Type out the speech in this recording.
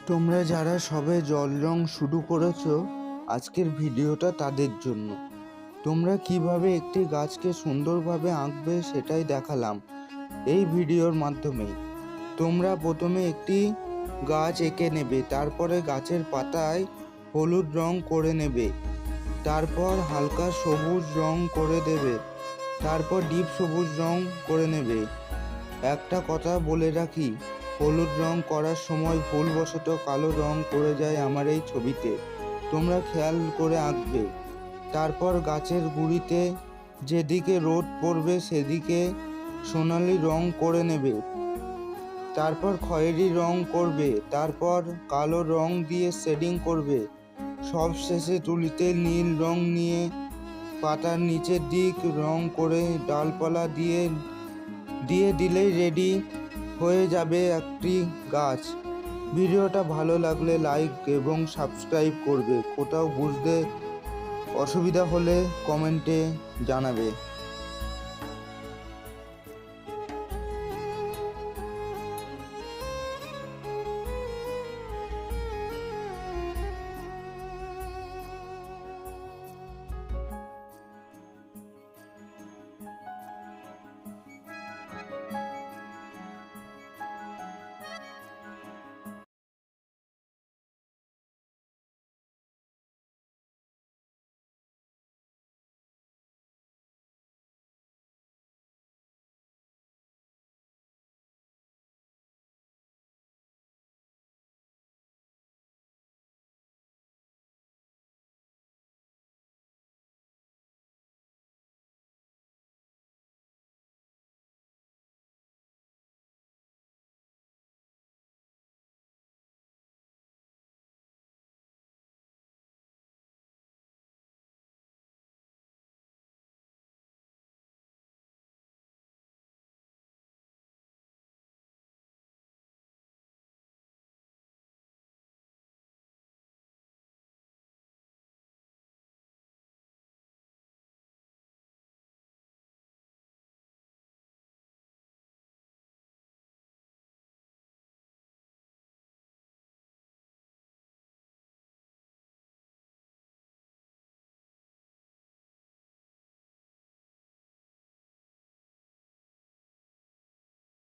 তোমরা যারা সবে জল রং শুরু করেছো, আজকের ভিডিওটা তাদের জন্য। তোমরা কিভাবে একটি গাছকে সুন্দরভাবে আঁকবে সেটাই দেখালাম এই ভিডিওর মাধ্যমে। তোমরা প্রথমে একটি গাছ এঁকে নেবে, তারপরে গাছের পাতায় হলুদ রং করে নেবে, তারপর হালকা সবুজ রং করে দেবে, তারপর ডিপ সবুজ রং করে নেবে। একটা কথা বলে রাখি, হলুদ রং করার সময় ভুলবশত কালো রং করে যায় আমার এই ছবিতে, তোমরা খেয়াল করে আঁকবে। তারপর গাছের গুঁড়িতে যেদিকে রোদ পড়বে সেদিকে সোনালি রং করে নেবে, তারপর খয়েরি রং করবে, তারপর কালো রং দিয়ে শেডিং করবে। সব শেষে তুলিতে নীল রং নিয়ে পাতার নিচের দিক রং করে ডালপালা দিয়ে দিলেই রেডি হয়ে যাবে একটি গাছ। ভিডিওটা ভালো লাগলে লাইক এবং সাবস্ক্রাইব করবে। কোথাও বুঝতে অসুবিধা হলে কমেন্টে জানাবে।